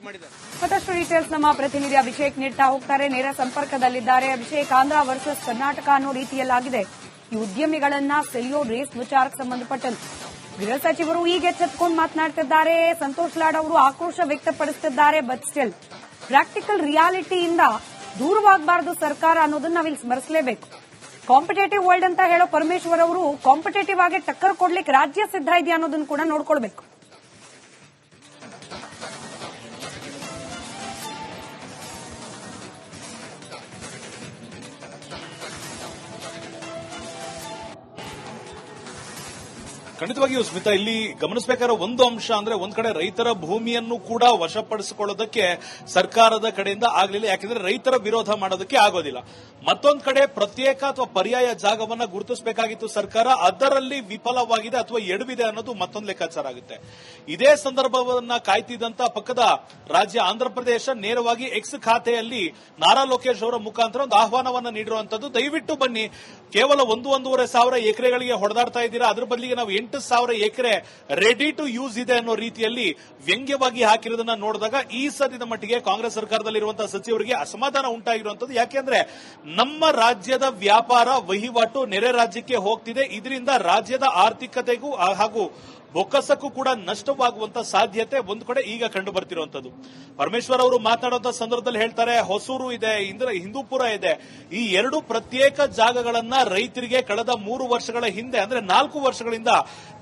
ಮತ್ತಷ್ಟು ಡೀಟೇಲ್ಸ್ ನಮ್ಮ ಪ್ರತಿನಿಧಿ ಅಭಿಷೇಕ್ ನೀಡ್ತಾ ಹೋಗ್ತಾರೆ. ನೇರ ಸಂಪರ್ಕದಲ್ಲಿದ್ದಾರೆ ಅಭಿಷೇಕ್. ಆಂಧ್ರ ವರ್ಸಸ್ ಕರ್ನಾಟಕ ಅನ್ನೋ ರೀತಿಯಲ್ಲಾಗಿದೆ ಈ ಉದ್ಯಮಿಗಳನ್ನ ಸೆಳೆಯೋ ರೇಸ್ ವಿಚಾರಕ್ಕೆ ಸಂಬಂಧಪಟ್ಟಂತೆ. ಗೃಹ ಸಚಿವರು ಈಗ ಎಚ್ಚೆತ್ತುಕೊಂಡು ಮಾತನಾಡ್ತಿದ್ದಾರೆ. ಸಂತೋಷ್ ಲಾಡ್ ಅವರು ಆಕ್ರೋಶ ವ್ಯಕ್ತಪಡಿಸುತ್ತಿದ್ದಾರೆ. ಬಟ್ ಸ್ಟಿಲ್ ಪ್ರಾಕ್ಟಿಕಲ್ ರಿಯಾಲಿಟಿಯಿಂದ ದೂರವಾಗಬಾರದು ಸರ್ಕಾರ ಅನ್ನೋದನ್ನ ನಾವಿಲ್ಲಿ ಸ್ಮರಿಸಲೇಬೇಕು. ಕಾಂಪಿಟೇಟಿವ್ ವರ್ಲ್ಡ್ ಅಂತ ಹೇಳೋ ಪರಮೇಶ್ವರ್ ಅವರು ಕಾಂಪಿಟೇಟಿವ್ ಆಗಿ ಟಕ್ಕರ್ ಕೊಡ್ಲಿಕ್ಕೆ ರಾಜ್ಯ ಸಿದ್ಧ ಇದೆಯಾ ಅನ್ನೋದನ್ನು ಕೂಡ ನೋಡ್ಕೊಳ್ಬೇಕು. ಖಂಡಿತವಾಗಿಯೂ ಸ್ಮಿತಾ, ಇಲ್ಲಿ ಗಮನಿಸಬೇಕಾದ ಒಂದು ಅಂಶ ಅಂದ್ರೆ ಒಂದ್ ಕಡೆ ರೈತರ ಭೂಮಿಯನ್ನು ಕೂಡ ವಶಪಡಿಸಿಕೊಳ್ಳೋದಕ್ಕೆ ಸರ್ಕಾರದ ಕಡೆಯಿಂದ ಆಗಲಿಲ್ಲ. ಯಾಕೆಂದ್ರೆ ರೈತರ ವಿರೋಧ ಮಾಡೋದಕ್ಕೆ ಆಗೋದಿಲ್ಲ. ಮತ್ತೊಂದ್ ಕಡೆ ಪ್ರತ್ಯೇಕ ಅಥವಾ ಪರ್ಯಾಯ ಜಾಗವನ್ನ ಗುರುತಿಸಬೇಕಾಗಿತ್ತು ಸರ್ಕಾರ, ಅದರಲ್ಲಿ ವಿಫಲವಾಗಿದೆ ಅಥವಾ ಎಡವಿದೆ ಅನ್ನೋದು ಮತ್ತೊಂದು ಲೆಕ್ಕಾಚಾರ ಆಗುತ್ತೆ. ಇದೇ ಸಂದರ್ಭವನ್ನ ಕಾಯ್ತಿದ್ದಂತ ಪಕ್ಕದ ರಾಜ್ಯ ಆಂಧ್ರಪ್ರದೇಶ ನೇರವಾಗಿ ಎಕ್ಸ್ ಖಾತೆಯಲ್ಲಿ ನಾರಾ ಲೋಕೇಶ್ ಅವರ ಮುಖಾಂತರ ಒಂದು ಆಹ್ವಾನವನ್ನ ನೀಡಿರುವಂತದ್ದು. ದಯವಿಟ್ಟು ಬನ್ನಿ, ಕೇವಲ 1,500 ಎಕರೆಗಳಿಗೆ ಹೊಡೆದಾಡ್ತಾ ಇದ್ದೀರಾ, ಅದ್ರ ಬದಲಿಗೆ ನಾವು 8,000 ಎಕರೆ ರೆಡಿ ಟು ಯೂಸ್ ಇದೆ ಅನ್ನೋ ರೀತಿಯಲ್ಲಿ ವ್ಯಂಗ್ಯವಾಗಿ ಹಾಕಿರೋದನ್ನ ನೋಡಿದಾಗ ಈ ಸದ್ಯದ ಮಟ್ಟಿಗೆ ಕಾಂಗ್ರೆಸ್ ಸರ್ಕಾರದಲ್ಲಿರುವಂತಹ ಸಚಿವರಿಗೆ ಅಸಮಾಧಾನ ಉಂಟಾಗಿರುವಂತದ್ದು. ಯಾಕೆಂದ್ರೆ ನಮ್ಮ ರಾಜ್ಯದ ವ್ಯಾಪಾರ ವಹಿವಾಟು ನೆರೆ ರಾಜ್ಯಕ್ಕೆ ಹೋಗ್ತಿದೆ. ಇದರಿಂದ ರಾಜ್ಯದ ಆರ್ಥಿಕತೆಗೂ ಹಾಗೂ ಬೊಕ್ಕಸಕ್ಕೂ ಕೂಡ ನಷ್ಟವಾಗುವಂತ ಸಾಧ್ಯತೆ ಒಂದು ಕಡೆ ಈಗ ಕಂಡು ಬರ್ತಿರುವಂತದ್ದು. ಪರಮೇಶ್ವರ್ ಅವರು ಮಾತನಾಡುವಂತ ಸಂದರ್ಭದಲ್ಲಿ ಹೇಳ್ತಾರೆ, ಹೊಸೂರು ಇದೆ, ಹಿಂದೂಪುರ ಇದೆ, ಈ 2 ಪ್ರತ್ಯೇಕ ಜಾಗಗಳನ್ನ ರೈತರಿಗೆ ಕಳೆದ 3 ವರ್ಷಗಳ ಹಿಂದೆ ಅಂದ್ರೆ 4 ವರ್ಷಗಳಿಂದ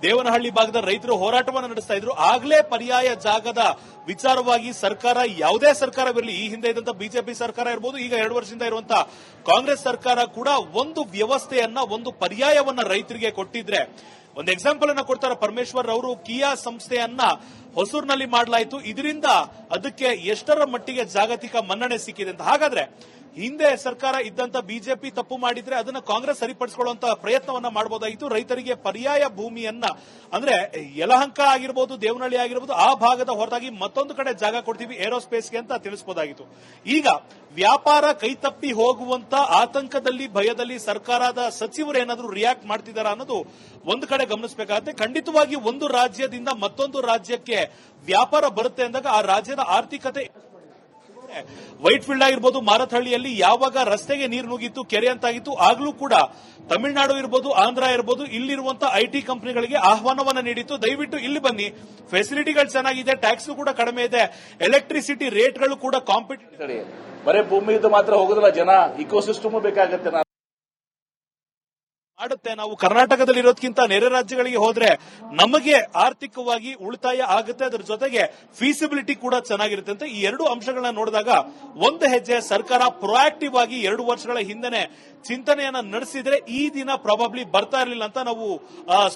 ದೇವನಹಳ್ಳಿ ಭಾಗದ ರೈತರು ಹೋರಾಟವನ್ನು ನಡೆಸ್ತಾ ಇದ್ರು. ಆಗ್ಲೇ ಪರ್ಯಾಯ ಜಾಗದ ವಿಚಾರವಾಗಿ ಸರ್ಕಾರ, ಯಾವುದೇ ಸರ್ಕಾರವಿರಲಿ, ಈ ಹಿಂದೆ ಇದ್ದಂತ ಬಿಜೆಪಿ ಸರ್ಕಾರ ಇರಬಹುದು, ಈಗ 2 ವರ್ಷದಿಂದ ಇರುವಂತಹ ಕಾಂಗ್ರೆಸ್ ಸರ್ಕಾರ ಕೂಡ ಒಂದು ವ್ಯವಸ್ಥೆಯನ್ನ, ಒಂದು ಪರ್ಯಾಯವನ್ನ ರೈತರಿಗೆ ಕೊಟ್ಟಿದ್ರೆ. ಒಂದು ಎಕ್ಸಾಂಪಲ್ ಅನ್ನ ಕೊಡ್ತಾರೆ ಪರಮೇಶ್ವರ್ ಅವರು. ಕಿಯಾ ಸಂಸ್ಥೆಯನ್ನ ಹೊಸೂರಿನಲ್ಲಿ ಮಾಡಲಾಯಿತು. ಇದರಿಂದ ಅದಕ್ಕೆ ಎಷ್ಟರ ಮಟ್ಟಿಗೆ ಜಾಗತಿಕ ಮನ್ನಣೆ ಸಿಕ್ಕಿದೆ ಅಂತ. ಹಾಗಾದ್ರೆ ಹಿಂದೆ ಸರ್ಕಾರ ಇದ್ದಂತ ಬಿಜೆಪಿ ತಪ್ಪು ಮಾಡಿದ್ರೆ ಅದನ್ನ ಕಾಂಗ್ರೆಸ್ ಸರಿಪಡಿಸಿಕೊಳ್ಳುವಂತಹ ಪ್ರಯತ್ನವನ್ನ ಮಾಡಬಹುದಾಗಿತ್ತು. ರೈತರಿಗೆ ಪರ್ಯಾಯ ಭೂಮಿಯನ್ನ, ಅಂದ್ರೆ ಯಲಹಂಕ ಆಗಿರಬಹುದು, ದೇವನಹಳ್ಳಿ ಆಗಿರಬಹುದು, ಆ ಭಾಗದ ಹೊರತಾಗಿ ಮತ್ತೊಂದು ಕಡೆ ಜಾಗ ಕೊಡ್ತೀವಿ ಏರೋಸ್ಪೇಸ್ಗೆ ಅಂತ ತಿಳಿಸಬಹುದಾಗಿತ್ತು. ಈಗ ವ್ಯಾಪಾರ ಕೈತಪ್ಪಿ ಹೋಗುವಂತ ಆತಂಕದಲ್ಲಿ, ಭಯದಲ್ಲಿ ಸರ್ಕಾರದ ಸಚಿವರು ಏನಾದರೂ ರಿಯಾಕ್ಟ್ ಮಾಡ್ತಿದಾರ ಅನ್ನೋದು ಒಂದು ಕಡೆ ಗಮನಿಸಬೇಕಾಗುತ್ತೆ. ಖಂಡಿತವಾಗಿ ಒಂದು ರಾಜ್ಯದಿಂದ ಮತ್ತೊಂದು ರಾಜ್ಯಕ್ಕೆ ವ್ಯಾಪಾರ ಬರುತ್ತೆ ಅಂದಾಗ ಆ ರಾಜ್ಯದ ಆರ್ಥಿಕತೆ, ವೈಟ್ ಫೀಲ್ಡ್ ಆಗಿರ್ಬೋದು, ಮಾರತಹಳ್ಳಿಯಲ್ಲಿ ಯಾವಾಗ ರಸ್ತೆಗೆ ನೀರು ನುಗ್ಗಿತ್ತು, ಕೆರೆ ಅಂತಾಗಿತ್ತು, ಆಗ್ಲೂ ಕೂಡ ತಮಿಳುನಾಡು ಇರಬಹುದು, ಆಂಧ್ರ ಇರಬಹುದು, ಇಲ್ಲಿರುವಂತಹ ಐಟಿ ಕಂಪನಿಗಳಿಗೆ ಆಹ್ವಾನವನ್ನ ನೀಡಿತ್ತು. ದಯವಿಟ್ಟು ಇಲ್ಲಿ ಬನ್ನಿ, ಫೆಸಿಲಿಟಿಗಳು ಚೆನ್ನಾಗಿದೆ, ಟ್ಯಾಕ್ಸ್ ಕೂಡ ಕಡಿಮೆ ಇದೆ, ಎಲೆಕ್ಟ್ರಿಸಿಟಿ ರೇಟ್ಗಳು ಕೂಡ ಕಾಂಪಿಟೇಟಿವ್. ಬರೇ ಭೂಮಿ ಇದು ಮಾತ್ರ ಹೋಗೋದಿಲ್ಲ, ಜನ ಇಕೋಸಿಸ್ಟಮ್ ಬೇಕಾಗುತ್ತೆ ಮಾಡುತ್ತೆ. ನಾವು ಕರ್ನಾಟಕದಲ್ಲಿ ಇರೋದಕ್ಕಿಂತ ನೆರೆ ರಾಜ್ಯಗಳಿಗೆ ಹೋದ್ರೆ ನಮಗೆ ಆರ್ಥಿಕವಾಗಿ ಉಳಿತಾಯ ಆಗುತ್ತೆ, ಅದರ ಜೊತೆಗೆ ಫೀಸಿಬಿಲಿಟಿ ಕೂಡ ಚೆನ್ನಾಗಿರುತ್ತೆ ಅಂತ ಈ 2 ಅಂಶಗಳನ್ನ ನೋಡಿದಾಗ ಒಂದು ಹೆಜ್ಜೆ ಸರ್ಕಾರ ಪ್ರೊಆಕ್ಟಿವ್ ಆಗಿ 2 ವರ್ಷಗಳ ಹಿಂದೆನೆ ಚಿಂತನೆಯನ್ನ ನಡೆಸಿದ್ರೆ ಈ ದಿನ ಪ್ರಾಬಬ್ಲಿ ಬರ್ತಾ ಇರಲಿಲ್ಲ ಅಂತ ನಾವು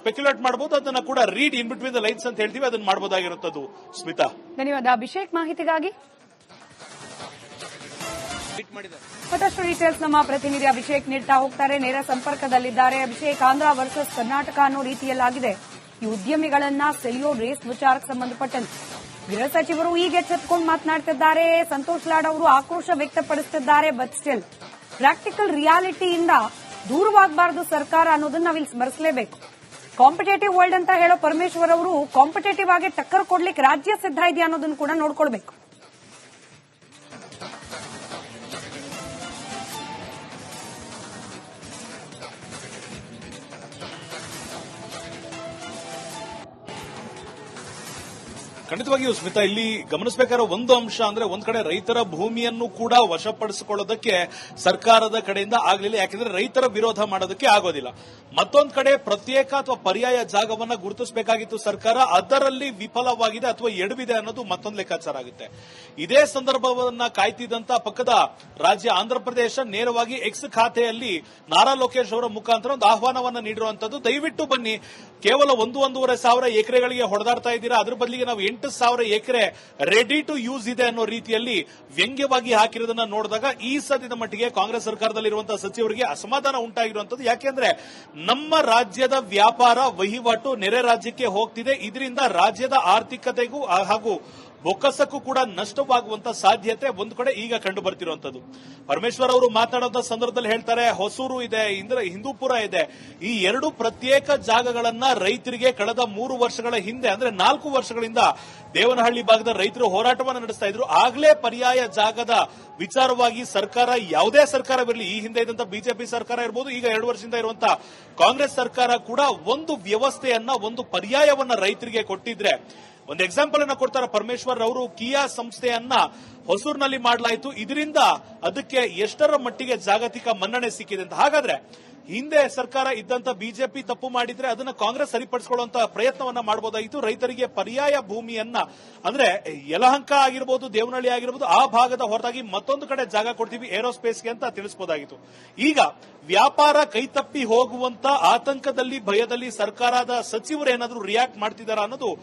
ಸ್ಪೆಕ್ಯುಲೇಟ್ ಮಾಡಬಹುದು. ಅದನ್ನ ಕೂಡ read in between the lines ಅಂತ ಹೇಳ್ತೀವಿ, ಅದನ್ನ ಮಾಡಬಹುದಾಗಿರುತ್ತದೆ. ಸ್ಮಿತಾ, ಧನ್ಯವಾದ ಅಭಿಷೇಕ್ ಮಾಹಿತಿಗಾಗಿ. ಮತ್ತಷ್ಟು ಡೀಟೇಲ್ಸ್ ನಮ್ಮ ಪ್ರತಿನಿಧಿ ಅಭಿಷೇಕ್ ನೀಡ್ತಾ ಹೋಗ್ತಾರೆ. ನೇರ ಸಂಪರ್ಕದಲ್ಲಿದ್ದಾರೆ ಅಭಿಷೇಕ್. ಆಂಧ್ರ ವರ್ಸಸ್ ಕರ್ನಾಟಕ ಅನ್ನೋ ರೀತಿಯಲ್ಲಾಗಿದೆ ಈ ಉದ್ಯಮಿಗಳನ್ನ ಸೆಳೆಯೋ ರೇಸ್ ವಿಚಾರಕ್ಕೆ ಸಂಬಂಧಪಟ್ಟಂತೆ. ಗೃಹ ಸಚಿವರು ಈಗ ಎಚ್ಚೆತ್ತುಕೊಂಡು ಮಾತನಾಡ್ತಿದ್ದಾರೆ. ಸಂತೋಷ್ ಲಾಡ್ ಅವರು ಆಕ್ರೋಶ ವ್ಯಕ್ತಪಡಿಸುತ್ತಿದ್ದಾರೆ. ಬಟ್ ಸ್ಟಿಲ್ ಪ್ರಾಕ್ಟಿಕಲ್ ರಿಯಾಲಿಟಿಯಿಂದ ದೂರವಾಗಬಾರದು ಸರ್ಕಾರ ಅನ್ನೋದನ್ನ ನಾವಿಲ್ಲಿ ಸ್ಮರಿಸಲೇಬೇಕು. ಕಾಂಪಿಟೇಟಿವ್ ವರ್ಲ್ಡ್ ಅಂತ ಹೇಳೋ ಪರಮೇಶ್ವರ್ ಅವರು ಕಾಂಪಿಟೇಟಿವ್ ಆಗಿ ಟಕ್ಕರ್ ಕೊಡ್ಲಿಕ್ಕೆ ರಾಜ್ಯ ಸಿದ್ಧ ಇದೆಯಾ ಅನ್ನೋದನ್ನು ಕೂಡ ನೋಡ್ಕೊಳ್ಬೇಕು. ಖಂಡಿತವಾಗಿಯೂ ಸ್ಮಿತಾ, ಇಲ್ಲಿ ಗಮನಿಸಬೇಕಾದ ಒಂದು ಅಂಶ ಅಂದ್ರೆ ಒಂದ್ ಕಡೆ ರೈತರ ಭೂಮಿಯನ್ನು ಕೂಡ ವಶಪಡಿಸಿಕೊಳ್ಳೋದಕ್ಕೆ ಸರ್ಕಾರದ ಕಡೆಯಿಂದ ಆಗಲಿಲ್ಲ. ಯಾಕೆಂದ್ರೆ ರೈತರ ವಿರೋಧ ಮಾಡೋದಕ್ಕೆ ಆಗೋದಿಲ್ಲ. ಮತ್ತೊಂದ್ ಕಡೆ ಪ್ರತ್ಯೇಕ ಅಥವಾ ಪರ್ಯಾಯ ಜಾಗವನ್ನ ಗುರುತಿಸಬೇಕಾಗಿತ್ತು ಸರ್ಕಾರ, ಅದರಲ್ಲಿ ವಿಫಲವಾಗಿದೆ ಅಥವಾ ಎಡವಿದೆ ಅನ್ನೋದು ಮತ್ತೊಂದು ಲೆಕ್ಕಾಚಾರ ಆಗುತ್ತೆ. ಇದೇ ಸಂದರ್ಭವನ್ನ ಕಾಯ್ತಿದ್ದಂತ ಪಕ್ಕದ ರಾಜ್ಯ ಆಂಧ್ರಪ್ರದೇಶ ನೇರವಾಗಿ ಎಕ್ಸ್ ಖಾತೆಯಲ್ಲಿ ನಾರಾ ಲೋಕೇಶ್ ಅವರ ಮುಖಾಂತರ ಒಂದು ಆಹ್ವಾನವನ್ನ ನೀಡಿರುವಂತದ್ದು. ದಯವಿಟ್ಟು ಬನ್ನಿ, ಕೇವಲ 1,500 ಎಕರೆಗಳಿಗೆ ಹೊಡೆದಾಡ್ತಾ ಇದ್ದೀರಾ, ಅದ್ರ ಬದಲಿಗೆ ನಾವು 8,000 ಎಕರೆ ರೆಡಿ ಟು ಯೂಸ್ ಇದೆ ಅನ್ನೋ ರೀತಿಯಲ್ಲಿ ವ್ಯಂಗ್ಯವಾಗಿ ಹಾಕಿರೋದನ್ನ ನೋಡಿದಾಗ ಈ ಸದ್ಯದ ಮಟ್ಟಿಗೆ ಕಾಂಗ್ರೆಸ್ ಸರ್ಕಾರದಲ್ಲಿರುವಂತಹ ಸಚಿವರಿಗೆ ಅಸಮಾಧಾನ ಉಂಟಾಗಿರುವಂತದ್ದು. ಯಾಕೆಂದ್ರೆ ನಮ್ಮ ರಾಜ್ಯದ ವ್ಯಾಪಾರ ವಹಿವಾಟು ನೆರೆ ರಾಜ್ಯಕ್ಕೆ ಹೋಗ್ತಿದೆ. ಇದರಿಂದ ರಾಜ್ಯದ ಆರ್ಥಿಕತೆಗೂ ಹಾಗೂ ಬೊಕ್ಕಸಕ್ಕೂ ಕೂಡ ನಷ್ಟವಾಗುವಂತ ಸಾಧ್ಯತೆ ಒಂದು ಕಡೆ ಈಗ ಕಂಡು ಬರ್ತಿರುವಂತದ್ದು. ಪರಮೇಶ್ವರ್ ಅವರು ಮಾತನಾಡುವಂತ ಸಂದರ್ಭದಲ್ಲಿ ಹೇಳ್ತಾರೆ, ಹೊಸೂರು ಇದೆ, ಹಿಂದೂಪುರ ಇದೆ, ಈ ಎರಡು ಪ್ರತ್ಯೇಕ ಜಾಗಗಳನ್ನ ರೈತರಿಗೆ ಕಳೆದ 3 ವರ್ಷಗಳ ಹಿಂದೆ ಅಂದ್ರೆ 4 ವರ್ಷಗಳಿಂದ ದೇವನಹಳ್ಳಿ ಭಾಗದ ರೈತರು ಹೋರಾಟವನ್ನು ನಡೆಸ್ತಾ ಇದ್ರು. ಆಗ್ಲೇ ಪರ್ಯಾಯ ಜಾಗದ ವಿಚಾರವಾಗಿ ಸರ್ಕಾರ, ಯಾವುದೇ ಸರ್ಕಾರವಿರಲಿ, ಈ ಹಿಂದೆ ಇದ್ದಂತ ಬಿಜೆಪಿ ಸರ್ಕಾರ ಇರಬಹುದು, ಈಗ 2 ವರ್ಷದಿಂದ ಇರುವಂತಹ ಕಾಂಗ್ರೆಸ್ ಸರ್ಕಾರ ಕೂಡ ಒಂದು ವ್ಯವಸ್ಥೆಯನ್ನ, ಒಂದು ಪರ್ಯಾಯವನ್ನ ರೈತರಿಗೆ ಕೊಟ್ಟಿದ್ರೆ, ಒಂದು ಎಕ್ಸಾಂಪಲ್ ಅನ್ನ ಕೊಡ್ತಾರೆ ಪರಮೇಶ್ವರ್ ಅವರು. ಕಿಯಾ ಸಂಸ್ಥೆಯನ್ನ ಹೊಸೂರಿನಲ್ಲಿ ಮಾಡಲಾಯಿತು, ಇದರಿಂದ ಅದಕ್ಕೆ ಎಷ್ಟರ ಮಟ್ಟಿಗೆ ಜಾಗತಿಕ ಮನ್ನಣೆ ಸಿಕ್ಕಿದೆ ಅಂತ. ಹಾಗಾದ್ರೆ ಹಿಂದೆ ಸರ್ಕಾರ ಇದ್ದಂತ ಬಿಜೆಪಿ ತಪ್ಪು ಮಾಡಿದ್ರೆ ಅದನ್ನ ಕಾಂಗ್ರೆಸ್ ಸರಿಪಡಿಸಿಕೊಳ್ಳುವಂತ ಪ್ರಯತ್ನವನ್ನ ಮಾಡಬಹುದಾಗಿತ್ತು. ರೈತರಿಗೆ ಪರ್ಯಾಯ ಭೂಮಿಯನ್ನ, ಅಂದ್ರೆ ಯಲಹಂಕ ಆಗಿರಬಹುದು, ದೇವನಹಳ್ಳಿ ಆಗಿರಬಹುದು, ಆ ಭಾಗದ ಹೊರತಾಗಿ ಮತ್ತೊಂದು ಕಡೆ ಜಾಗ ಕೊಡ್ತೀವಿ ಏರೋಸ್ಪೇಸ್ಗೆ ಅಂತ ತಿಳಿಸಬಹುದಾಗಿತ್ತು. ಈಗ ವ್ಯಾಪಾರ ಕೈತಪ್ಪಿ ಹೋಗುವಂತ ಆತಂಕದಲ್ಲಿ, ಭಯದಲ್ಲಿ ಸರ್ಕಾರದ ಸಚಿವರು ಏನಾದರೂ ರಿಯಾಕ್ಟ್ ಮಾಡ್ತಿದ್ದಾರಾ ಅನ್ನೋದು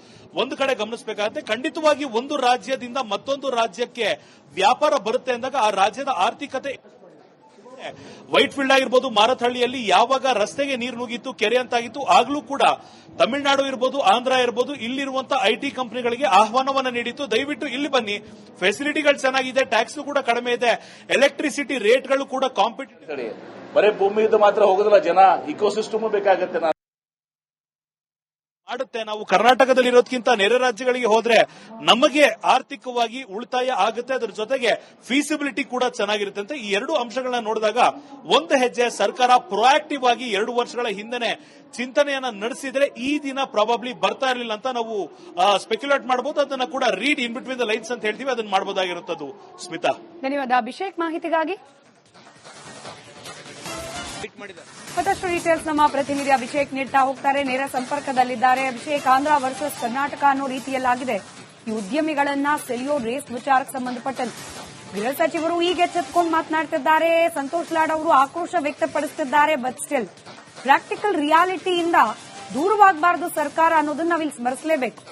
ಒಂದು ಕಡೆ ಗಮನಿಸಬೇಕಾಗುತ್ತೆ. ಖಂಡಿತವಾಗಿ ಒಂದು ರಾಜ್ಯದಿಂದ ಮತ್ತೊಂದು ರಾಜ್ಯಕ್ಕೆ ವ್ಯಾಪಾರ ಬರುತ್ತೆ ಅಂದಾಗ ಆ ರಾಜ್ಯದ ಆರ್ಥಿಕತೆ, ವೈಟ್ ಫೀಲ್ಡ್ ಆಗಿರ್ಬೋದು, ಮಾರತಹಳ್ಳಿಯಲ್ಲಿ ಯಾವಾಗ ರಸ್ತೆಗೆ ನೀರು ನುಗ್ಗಿತ್ತು, ಕೆರೆ ಅಂತಾಗಿತ್ತು, ಆಗ್ಲೂ ಕೂಡ ತಮಿಳುನಾಡು ಇರಬಹುದು, ಆಂಧ್ರ ಇರಬಹುದು, ಇಲ್ಲಿರುವಂತಹ ಐಟಿ ಕಂಪನಿಗಳಿಗೆ ಆಹ್ವಾನವನ್ನ ನೀಡಿತ್ತು, ದಯವಿಟ್ಟು ಇಲ್ಲಿ ಬನ್ನಿ, ಫೆಸಿಲಿಟಿಗಳು ಚೆನ್ನಾಗಿದೆ, ಟ್ಯಾಕ್ಸ್ ಕೂಡ ಕಡಿಮೆ ಇದೆ, ಎಲೆಕ್ಟ್ರಿಸಿಟಿ ರೇಟ್ಗಳು ಕೂಡ ಕಾಂಪಿಟೇಟಿವ್. ಬರೀ ಭೂಮಿ ಇದ್ದು ಮಾತ್ರ ಹೋಗೋದಿಲ್ಲ, ಜನ ಇಕೋಸಿಸ್ಟಮ್ ಬೇಕಾಗತ್ತೆ. ಮಾಡುತ್ತೆ. ನಾವು ಕರ್ನಾಟಕದಲ್ಲಿರೋದಕ್ಕಿಂತ ನೆರೆ ರಾಜ್ಯಗಳಿಗೆ ಹೋದ್ರೆ ನಮಗೆ ಆರ್ಥಿಕವಾಗಿ ಉಳಿತಾಯ ಆಗುತ್ತೆ, ಅದರ ಜೊತೆಗೆ ಫೀಸಿಬಿಲಿಟಿ ಕೂಡ ಚೆನ್ನಾಗಿರುತ್ತೆ ಅಂತ ಈ ಎರಡು ಅಂಶಗಳನ್ನ ನೋಡಿದಾಗ ಒಂದು ಹೆಜ್ಜೆ ಸರ್ಕಾರ ಪ್ರೊಆಕ್ಟಿವ್ ಆಗಿ 2 ವರ್ಷಗಳ ಹಿಂದೆನೆ ಚಿಂತನೆಯನ್ನ ನಡೆಸಿದ್ರೆ ಈ ದಿನ ಪ್ರಾಬಬ್ಲಿ ಬರ್ತಾ ಇರಲಿಲ್ಲ ಅಂತ ನಾವು ಸ್ಪೆಕ್ಯುಲೇಟ್ ಮಾಡಬಹುದು. ಅದನ್ನ ಕೂಡ read in between the lines ಅಂತ ಹೇಳ್ತೀವಿ, ಅದನ್ನ ಮಾಡಬಹುದಾಗಿರುತ್ತದೆ. ಸ್ಮಿತಾ, ಧನ್ಯವಾದ ಅಭಿಷೇಕ್ ಮಾಹಿತಿಗಾಗಿ. ಮತ್ತಷ್ಟು ಡೀಟೇಲ್ಸ್ ನಮ್ಮ ಪ್ರತಿನಿಧಿ ಅಭಿಷೇಕ್ ನೀಡ್ತಾ ಹೋಗ್ತಾರೆ, ನೇರ ಸಂಪರ್ಕದಲ್ಲಿದ್ದಾರೆ. ಅಭಿಷೇಕ್, ಆಂಧ್ರ ವರ್ಸಸ್ ಕರ್ನಾಟಕ ಅನ್ನೋ ರೀತಿಯಲ್ಲಾಗಿದೆ ಈ ಉದ್ಯಮಿಗಳನ್ನ ಸೆಳೆಯೋ ರೇಸ್ ವಿಚಾರಕ್ಕೆ ಸಂಬಂಧಪಟ್ಟಂತೆ. ಗೃಹ ಸಚಿವರು ಈಗ ಎಚ್ಚೆತ್ಕೊಂಡು ಮಾತನಾಡ್ತಿದ್ದಾರೆ, ಸಂತೋಷ್ ಲಾಡ್ ಅವರು ಆಕ್ರೋಶ ವ್ಯಕ್ತಪಡಿಸುತ್ತಿದ್ದಾರೆ. ಬಟ್ ಸ್ಟಿಲ್ ಪ್ರಾಕ್ಟಿಕಲ್ ರಿಯಾಲಿಟಿಯಿಂದ ದೂರವಾಗಬಾರದು ಸರ್ಕಾರ ಅನ್ನೋದನ್ನ ನಾವಿಲ್ಲಿ ಸ್ಮರಿಸಲೇಬೇಕು.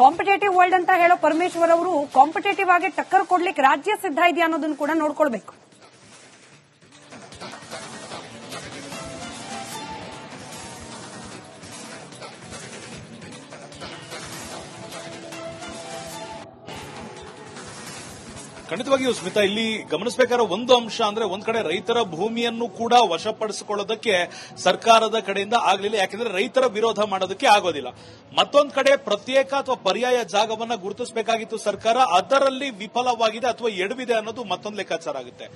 ಕಾಂಪಿಟೇಟಿವ್ ವರ್ಲ್ಡ್ ಅಂತ ಹೇಳೋ ಪರಮೇಶ್ವರ್ ಅವರು ಕಾಂಪಿಟೇಟಿವ್ ಆಗಿ ಟಕ್ಕರ್ ಕೊಡ್ಲಿಕ್ಕೆ ರಾಜ್ಯ ಸಿದ್ಧ ಇದೆಯಾ ಅನ್ನೋದನ್ನು ಕೂಡ ನೋಡ್ಕೊಳ್ಬೇಕು. ಖಂಡಿತವಾಗಿಯೂ ಸ್ಮಿತಾ, ಇಲ್ಲಿ ಗಮನಿಸಬೇಕಾದ ಒಂದು ಅಂಶ ಅಂದ್ರೆ, ಒಂದ್ ಕಡೆ ರೈತರ ಭೂಮಿಯನ್ನು ಕೂಡ ವಶಪಡಿಸಿಕೊಳ್ಳೋದಕ್ಕೆ ಸರ್ಕಾರದ ಕಡೆಯಿಂದ ಆಗಲಿಲ್ಲ, ಯಾಕೆಂದ್ರೆ ರೈತರ ವಿರೋಧ ಮಾಡೋದಕ್ಕೆ ಆಗೋದಿಲ್ಲ. ಮತ್ತೊಂದು ಕಡೆ ಪ್ರತ್ಯೇಕ ಅಥವಾ ಪರ್ಯಾಯ ಜಾಗವನ್ನ ಗುರುತಿಸಬೇಕಾಗಿತ್ತು ಸರ್ಕಾರ, ಅದರಲ್ಲಿ ವಿಫಲವಾಗಿದೆ ಅಥವಾ ಎಡವಿದೆ ಅನ್ನೋದು ಮತ್ತೊಂದು ಲೆಕ್ಕಾಚಾರ ಆಗುತ್ತೆ.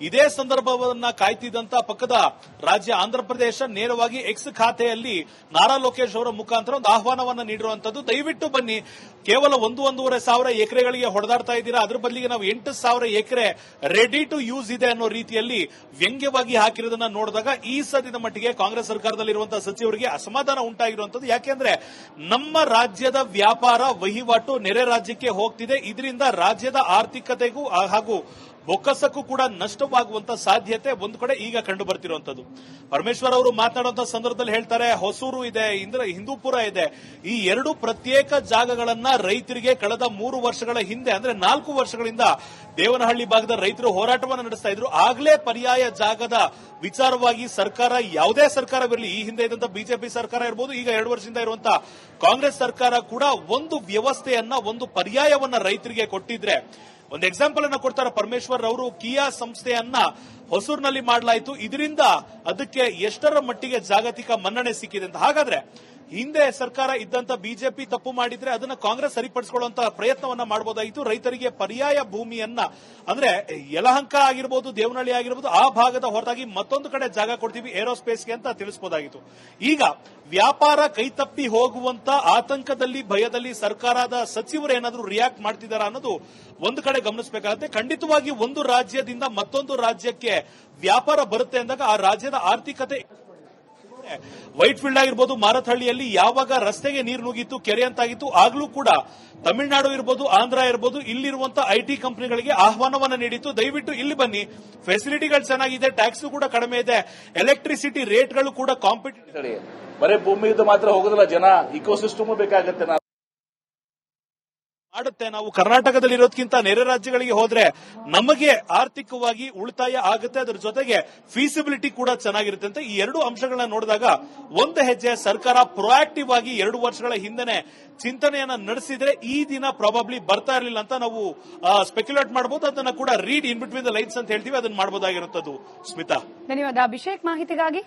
ಇದೇ ಸಂದರ್ಭವನ್ನ ಕಾಯ್ತಿದ್ದಂತ ಪಕ್ಕದ ರಾಜ್ಯ ಆಂಧ್ರಪ್ರದೇಶ ನೇರವಾಗಿ ಎಕ್ಸ್ ಖಾತೆಯಲ್ಲಿ ನಾರಾ ಲೋಕೇಶ್ ಅವರ ಮುಖಾಂತರ ಒಂದು ಆಹ್ವಾನವನ್ನ ನೀಡಿರುವಂತದ್ದು. ದಯವಿಟ್ಟು ಬನ್ನಿ, ಕೇವಲ 1-1.5 ಸಾವಿರ ಎಕರೆಗಳಿಗೆ ಹೊಡೆದಾಡ್ತಾ ಇದ್ದೀರಾ, ಅದ್ರ ಬದಲಿಗೆ ನಾವು 8,000 ಎಕರೆ ರೆಡಿ ಟು ಯೂಸ್ ಇದೆ ಅನ್ನೋ ರೀತಿಯಲ್ಲಿ ವ್ಯಂಗ್ಯವಾಗಿ ಹಾಕಿರೋದನ್ನ ನೋಡಿದಾಗ ಈ ಸದ್ಯದ ಮಟ್ಟಿಗೆ ಕಾಂಗ್ರೆಸ್ ಸರ್ಕಾರದಲ್ಲಿರುವಂತಹ ಸಚಿವರಿಗೆ ಅಸಮಾಧಾನ ಉಂಟಾಗಿರುವಂತದ್ದು. ಯಾಕೆಂದ್ರೆ ನಮ್ಮ ರಾಜ್ಯದ ವ್ಯಾಪಾರ ವಹಿವಾಟು ನೆರೆ ರಾಜ್ಯಕ್ಕೆ ಹೋಗ್ತಿದೆ, ಇದರಿಂದ ರಾಜ್ಯದ ಆರ್ಥಿಕತೆಗೂ ಹಾಗೂ ಬೊಕ್ಕಸಕ್ಕೂ ಕೂಡ ನಷ್ಟವಾಗುವಂತ ಸಾಧ್ಯತೆ ಒಂದು ಕಡೆ ಈಗ ಕಂಡು ಬರ್ತಿರುವಂತದ್ದು. ಪರಮೇಶ್ವರ್ ಅವರು ಮಾತನಾಡುವಂತ ಸಂದರ್ಭದಲ್ಲಿ ಹೇಳ್ತಾರೆ, ಹೊಸೂರು ಇದೆ, ಹಿಂದೂಪುರ ಇದೆ, ಈ ಎರಡು ಪ್ರತ್ಯೇಕ ಜಾಗಗಳನ್ನ ರೈತರಿಗೆ ಕಳೆದ 3 ವರ್ಷಗಳ ಹಿಂದೆ ಅಂದ್ರೆ 4 ವರ್ಷಗಳಿಂದ ದೇವನಹಳ್ಳಿ ಭಾಗದ ರೈತರು ಹೋರಾಟವನ್ನು ನಡೆಸ್ತಾ ಇದ್ರು. ಆಗ್ಲೇ ಪರ್ಯಾಯ ಜಾಗದ ವಿಚಾರವಾಗಿ ಸರ್ಕಾರ, ಯಾವುದೇ ಸರ್ಕಾರವಿರಲಿ, ಈ ಹಿಂದೆ ಇದ್ದಂತ ಬಿಜೆಪಿ ಸರ್ಕಾರ ಇರಬಹುದು, ಈಗ 2 ವರ್ಷದಿಂದ ಇರುವಂತಹ ಕಾಂಗ್ರೆಸ್ ಸರ್ಕಾರ ಕೂಡ ಒಂದು ವ್ಯವಸ್ಥೆಯನ್ನ, ಒಂದು ಪರ್ಯಾಯವನ್ನ ರೈತರಿಗೆ ಕೊಟ್ಟಿದ್ರೆ, ಒಂದು ಎಕ್ಸಾಂಪಲ್ ಅನ್ನ ಕೊಡ್ತಾರೆ ಪರಮೇಶ್ವರ್ ಅವರು. ಕಿಯಾ ಸಂಸ್ಥೆಯನ್ನ ಹೊಸೂರಿನಲ್ಲಿ ಮಾಡಲಾಯಿತು, ಇದರಿಂದ ಅದಕ್ಕೆ ಎಷ್ಟರ ಮಟ್ಟಿಗೆ ಜಾಗತಿಕ ಮನ್ನಣೆ ಸಿಕ್ಕಿದೆ ಅಂತ. ಹಾಗಾದ್ರೆ ಹಿಂದೆ ಸರ್ಕಾರ ಇದ್ದಂತ ಬಿಜೆಪಿ ತಪ್ಪು ಮಾಡಿದ್ರೆ ಅದನ್ನ ಕಾಂಗ್ರೆಸ್ ಸರಿಪಡಿಸಿಕೊಳ್ಳುವಂತ ಪ್ರಯತ್ನವನ್ನ ಮಾಡಬಹುದಾಗಿತ್ತು. ರೈತರಿಗೆ ಪರ್ಯಾಯ ಭೂಮಿಯನ್ನ, ಅಂದ್ರೆ ಯಲಹಂಕ ಆಗಿರಬಹುದು, ದೇವನಹಳ್ಳಿ ಆಗಿರಬಹುದು, ಆ ಭಾಗದ ಹೊರತಾಗಿ ಮತ್ತೊಂದು ಕಡೆ ಜಾಗ ಕೊಡ್ತೀವಿ ಏರೋಸ್ಪೇಸ್ಗೆ ಅಂತ ತಿಳಿಸಬಹುದಾಗಿತ್ತು. ಈಗ ವ್ಯಾಪಾರ ಕೈತಪ್ಪಿ ಹೋಗುವಂತ ಆತಂಕದಲ್ಲಿ, ಭಯದಲ್ಲಿ ಸರ್ಕಾರದ ಸಚಿವರು ಏನಾದರೂ ರಿಯಾಕ್ಟ್ ಮಾಡ್ತಿದ್ದಾರಾ ಅನ್ನೋದು ಒಂದು ಕಡೆ ಗಮನಿಸಬೇಕಾಗುತ್ತೆ. ಖಂಡಿತವಾಗಿ ಒಂದು ರಾಜ್ಯದಿಂದ ಮತ್ತೊಂದು ರಾಜ್ಯಕ್ಕೆ ವ್ಯಾಪಾರ ಬರುತ್ತೆ ಅಂದಾಗ ಆ ರಾಜ್ಯದ ಆರ್ಥಿಕತೆ, ವೈಟ್ ಫೀಲ್ಡ್ ಆಗಿರ್ಬೋದು, ಮಾರತಹಳ್ಳಿಯಲ್ಲಿ ಯಾವಾಗ ರಸ್ತೆಗೆ ನೀರು ನುಗ್ಗಿತ್ತು, ಕೆರೆ ಅಂತಾಗಿತ್ತು, ಆಗ್ಲೂ ಕೂಡ ತಮಿಳುನಾಡು ಇರಬಹುದು, ಆಂಧ್ರ ಇರಬಹುದು, ಇಲ್ಲಿರುವಂತಹ ಐಟಿ ಕಂಪನಿಗಳಿಗೆ ಆಹ್ವಾನವನ್ನ ನೀಡಿತ್ತು, ದಯವಿಟ್ಟು ಇಲ್ಲಿ ಬನ್ನಿ, ಫೆಸಿಲಿಟಿಗಳು ಚೆನ್ನಾಗಿದೆ, ಟ್ಯಾಕ್ಸ್ ಕೂಡ ಕಡಿಮೆ ಇದೆ, ಎಲೆಕ್ಟ್ರಿಸಿಟಿ ರೇಟ್ಗಳು ಕೂಡ ಕಾಂಪಿಟೇಟಿವ್. ಬರೀ ಭೂಮಿ ಇದ್ದು ಮಾತ್ರ ಹೋಗೋದಿಲ್ಲ, ಜನ ಇಕೋಸಿಸ್ಟಮ್ ಬೇಕಾಗತ್ತೆ. ಮಾಡುತ್ತೆ. ನಾವು ಕರ್ನಾಟಕದಲ್ಲಿರೋದಕ್ಕಿಂತ ನೆರೆ ರಾಜ್ಯಗಳಿಗೆ ಹೋದ್ರೆ ನಮಗೆ ಆರ್ಥಿಕವಾಗಿ ಉಳಿತಾಯ ಆಗುತ್ತೆ, ಅದರ ಜೊತೆಗೆ ಫೀಸಿಬಿಲಿಟಿ ಕೂಡ ಚೆನ್ನಾಗಿರುತ್ತೆ ಅಂತ ಈ ಎರಡು ಅಂಶಗಳನ್ನ ನೋಡಿದಾಗ ಒಂದು ಹೆಜ್ಜೆ ಸರ್ಕಾರ ಪ್ರೊಆಕ್ಟಿವ್ ಆಗಿ 2 ವರ್ಷಗಳ ಹಿಂದೆನೆ ಚಿಂತನೆಯನ್ನ ನಡೆಸಿದ್ರೆ ಈ ದಿನ ಪ್ರಾಬಬ್ಲಿ ಬರ್ತಾ ಇರಲಿಲ್ಲ ಅಂತ ನಾವು ಸ್ಪೆಕ್ಯುಲೇಟ್ ಮಾಡಬಹುದು. ಅದನ್ನ ಕೂಡ read in between the lines ಅಂತ ಹೇಳ್ತೀವಿ, ಅದನ್ನ ಮಾಡಬಹುದಾಗಿರುತ್ತದು. ಸ್ಮಿತಾ, ಧನ್ಯವಾದ ಅಭಿಷೇಕ್ ಮಾಹಿತಿಗಾಗಿ.